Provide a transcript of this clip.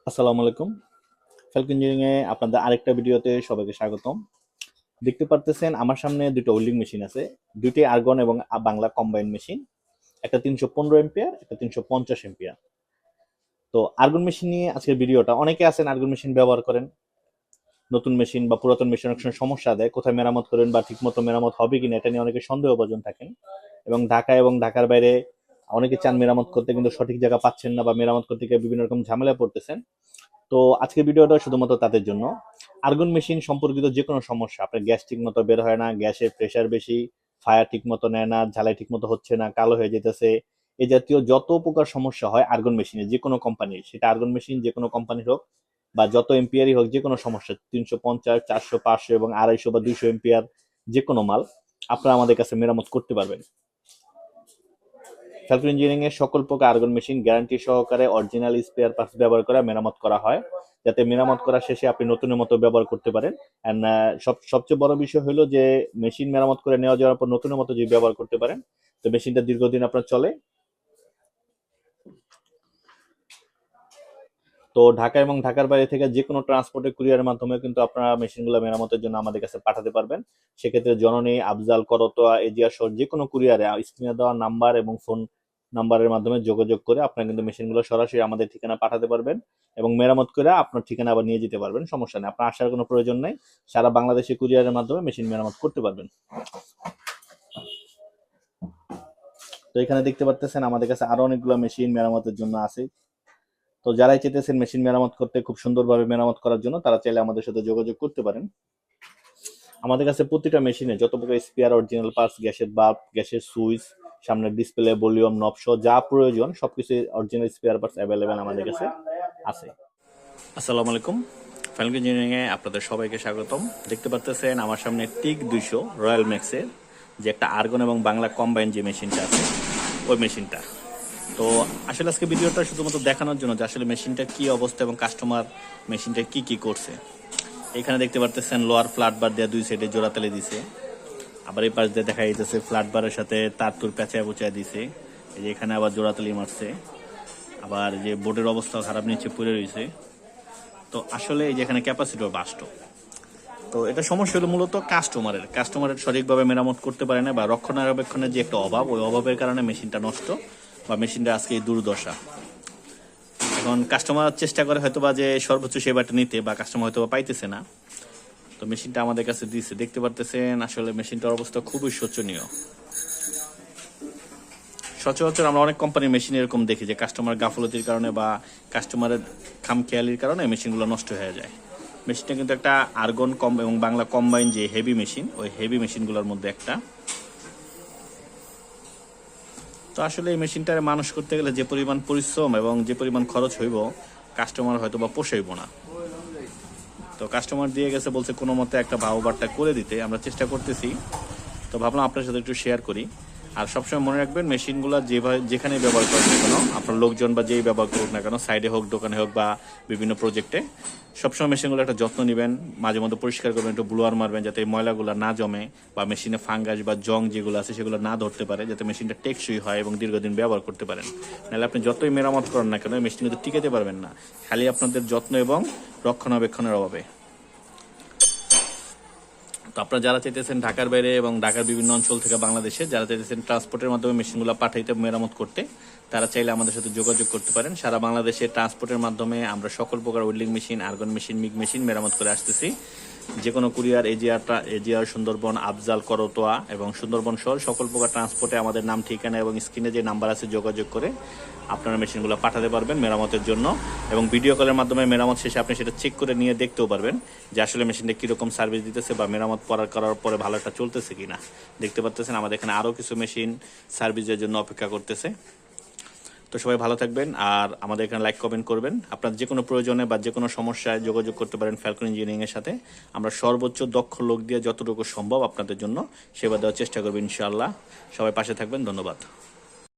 আসসালামু আলাইকুম। Falcon engineering এ আপনাদের আরেকটা ভিডিওতে সবাইকে স্বাগতম। দেখতে পারতেছেন আমার সামনে দুটো ওয়েল্ডিং মেশিন আছে। দুইটি আর্গন এবং বাংলা কম্বাইন মেশিন। একটা 315 এম্পিয়ার, একটা 350 এম্পিয়ার। তো আর্গন মেশিন নিয়ে আজকের ভিডিওটা। অনেকে আছেন আর্গন মেশিন ব্যবহার করেন। নতুন মেশিন বা পুরাতন মেশিন অনেক সময় সমস্যা দেয়, কোথায় মেরামত করেন বা ঠিকমতো মেরামত হবে কিনা এটা নিয়ে অনেকে সন্দেহভাজন থাকেন। এবং ঢাকা এবং ঢাকার বাইরে অনেকে চান মেরামত করতে, কিন্তু সঠিক জায়গা পাচ্ছেন না বা মেরামত করতে গিয়ে বিভিন্ন রকম ঝামেলায় পড়তেছেন। তো আজকের ভিডিওটা শুধুমাত্র তাদের জন্য। আর্গন মেশিন সম্পর্কিত যে কোনো সমস্যা, আপনার গ্যাস ঠিক মতো বের হয় না, গ্যাসের প্রেসার বেশি, ফায়ার ঠিক মতো নেয় না, ঝালাই ঠিক মতো হচ্ছে না, কালো হয়ে যেতেছে, এই জাতীয় যত প্রকার সমস্যা হয় আর্গন মেশিনে, যে কোনো কোম্পানির, সেটা আর্গন মেশিন যে কোনো কোম্পানির হোক বা যত এম্পিয়ারই হোক, যে কোনো সমস্যা 350, 400, 500 এবং 250 বা 200 এম্পিয়ার যে কোনো মাল আপনারা আমাদের কাছে মেরামত করতে পারবেন। ফ্যালকন ইঞ্জিনিয়ারিং এর সকল প্রকার আর্গন মেশিন গ্যারান্টি সহকারে অরিজিনাল স্পেয়ার পার্টস ব্যবহার করে মেরামত করা হয়, যাতে মেরামত করা শেষে আপনি নতুনের মতো ব্যবহার করতে পারেন। এন্ড সবচেয়ে বড় বিষয় হলো যে মেশিন মেরামত করে নেওয়া যাওয়ার পর নতুনের মতো যদি ব্যবহার করতে পারেন, তো মেশিনটা দীর্ঘদিন আপনার চলে। তো ঢাকা এবং ঢাকার বাইরে থেকে যে কোনো ট্রান্সপোর্টের কুরিয়ারের মাধ্যমে কিন্তু আপনারা মেশিনগুলো মেরামতের জন্য আমাদের কাছে পাঠাতে পারবেন। সেক্ষেত্রে জননী, আফজাল, করতোয়া, এজিয়া সহ যে কোনো কুরিয়ারে স্ক্রিনে দেওয়া নাম্বার এবং ফোন নাম্বারের মাধ্যমে যোগাযোগ করে আপনারা কিন্তু মেশিনগুলো সরাসরি আমাদের ঠিকানা পাঠাতে পারবেন এবং মেরামত করে আপনার ঠিকানা আবার নিয়ে যেতে পারবেন। সমস্যা নেই, আপনার আসার কোনো প্রয়োজন নেই। সারা বাংলাদেশে কুরিয়ারের মাধ্যমে মেশিন মেরামত করতে পারবেন। তো এখানে দেখতে পাচ্ছেন আমাদের কাছে আরো অনেকগুলো মেশিন মেরামতের জন্য আছে। তো যারাই চাইতেছেন মেশিন মেরামত করতে, খুব সুন্দরভাবে মেরামত করার জন্য, তারা চাইলে আমাদের সাথে যোগাযোগ করতে পারেন। আমাদের কাছে প্রতিটা মেশিনে যত প্রকার স্পেয়ার, অরিজিনাল পার্টস, গ্যাসের বাল্ব, গ্যাসের সুইচ, সামনের ডিসপ্লে, ভলিউম নব সহ যা প্রয়োজন সবকিছু অরিজিনাল স্পেয়ার পার্টস অ্যাভেলেবেল আমাদের কাছে আছে। আসসালামু আলাইকুম। ফাইনাল ইঞ্জিনিয়ারিং এ আপনাদের সবাইকে স্বাগতম। দেখতে পাচ্ছেন আমার সামনে টিক 200 রয়্যাল ম্যাক্সের যে একটা আর্গন এবং বাংলা কম্বাইন যে মেশিনটা আছে, ওই মেশিনটা। তো আসলে আজকে ভিডিওটা শুধুমাত্র দেখানোর জন্য যে আসলে মেশিনটা কি অবস্থা এবং কাস্টমার মেশিনটা কি কি করছে। এখানে দেখতে পারতেছেন লোয়ার ফ্ল্যাট বার দেওয়া, দুই সাইডে জোড়া তেলে দিছে। আবার এই পাশ দিয়ে দেখা যাইতেছে ফ্ল্যাট বারের সাথে তার তুর পেঁচায় বুচায় দিছে। এই যে এখানে আবার জোড়া তেলি মারছে। আবার যে বোর্ডের অবস্থা খারাপ, নিচে পড়ে রয়েছে। তো আসলে এই যে এখানে ক্যাপাসিটর বাস্ট। তো এটা সমস্যা হলো মূলত কাস্টমারের সঠিকভাবে মেরামত করতে পারে না, বা রক্ষণাবেক্ষণের যে একটা অভাব, ওই অভাবের কারণে মেশিনটা নষ্ট বা মেশিনটা আজকে এই দুর্দশা। এখন কাস্টমার চেষ্টা করে হয়তো বা যে সর্বোচ্চ সেবাটা নিতে, বা কাস্টমার হয়তো বা পাইতেছে না। তো মেশিনটা আমাদের কাছে দিয়েছে, দেখতে পারতেছেন আসলে মেশিনটার অবস্থা খুবই শোচনীয়। সচরাচর আমরা অনেক কোম্পানির মেশিন এরকম দেখি যে কাস্টমার গাফলতির কারণে বা কাস্টমারের খামখেয়ালির কারণে মেশিনগুলো নষ্ট হয়ে যায়। মেশিনটা কিন্তু একটা আর্গন কম এবং বাংলা কম্বাইন যে হেভি মেশিন, ওই হেভি মেশিনগুলোর মধ্যে একটা। তো আসলে এই মেশিনটার মানুষ করতে গেলে যে পরিমাণ পরিশ্রম এবং যে পরিমাণ খরচ হইব, কাস্টমার হয়তো বা পোষাইব না। তো কাস্টমার দিয়ে গেছে, বলছে কোনো মতে একটা ভাওবারটা করে দিতে, আমরা চেষ্টা করতেছি। তো ভাবলাম আপনার সাথে একটু শেয়ার করি। আর সবসময় মনে রাখবেন, মেশিনগুলো যেভাবে যেখানে ব্যবহার করেন না কেন, আপনার লোকজন বা যেই ব্যবহার করুক না কেন, সাইডে হোক, দোকানে হোক বা বিভিন্ন প্রজেক্টে, সবসময় মেশিনগুলো একটা যত্ন নেবেন, মাঝে মধ্যে পরিষ্কার করবেন, একটু ব্লোয়ার মারবেন যাতে এই ময়লাগুলো না জমে বা মেশিনে ফাঙ্গাস বা জং যেগুলো আছে সেগুলো না ধরতে পারে, যাতে মেশিনটা টেকসই হয় এবং দীর্ঘদিন ব্যবহার করতে পারেন। নাহলে আপনি যতই মেরামত করেন না কেন, মেশিন কিন্তু টিকাতে পারবেন না, খালি আপনাদের যত্ন এবং রক্ষণাবেক্ষণের অভাবে। তো আপনারা যারা চাইতেছেন ঢাকার বাইরে এবং ঢাকার বিভিন্ন অঞ্চল থেকে বাংলাদেশে যারা চাইতেছেন ট্রান্সপোর্টের মাধ্যমে মেশিনগুলো পাঠাইতে, মেরামত করতে, তারা চাইলে আমাদের সাথে যোগাযোগ করতে পারেন। সারা বাংলাদেশে ট্রান্সপোর্টের মাধ্যমে আমরা সকল প্রকার welding machine, argon machine, MiG machine মেরামত করে আসতেছি। যে কোনো কুরিয়ার, এজিআর, সুন্দরবন, আফজাল, করতোয়া এবং সুন্দরবন সহ সকল প্রকার ট্রান্সপোর্টে আমাদের নাম, ঠিকানা এবং স্ক্রিনে যে নাম্বার আছে যোগাযোগ করে আপনারা মেশিনগুলো পাঠাতে পারবেন মেরামতের জন্য। এবং ভিডিও কলের মাধ্যমে মেরামত শেষে আপনি সেটা চেক করে নিয়ে দেখতেও পারবেন যে আসলে মেশিনটা কীরকম সার্ভিস দিতেছে বা মেরামত করার পরে ভালো একটা চলতেছে কিনা। দেখতে পাচ্ছেন আমাদের এখানে আরও কিছু মেশিন সার্ভিসের জন্য অপেক্ষা করতেছে। তো সবাই ভালো থাকবেন, আর আমাদের এখানে লাইক, কমেন্ট করবেন। আপনার যে কোনো প্রয়োজনে বা যে কোনো সমস্যায় যোগাযোগ করতে পারেন ফ্যালকন ইঞ্জিনিয়ারিংয়ের সাথে। আমরা সর্বোচ্চ দক্ষ লোক দিয়ে যতটুকু সম্ভব আপনাদের জন্য সেবা দেওয়ার চেষ্টা করবো ইনশাআল্লাহ। সবাই পাশে থাকবেন, ধন্যবাদ।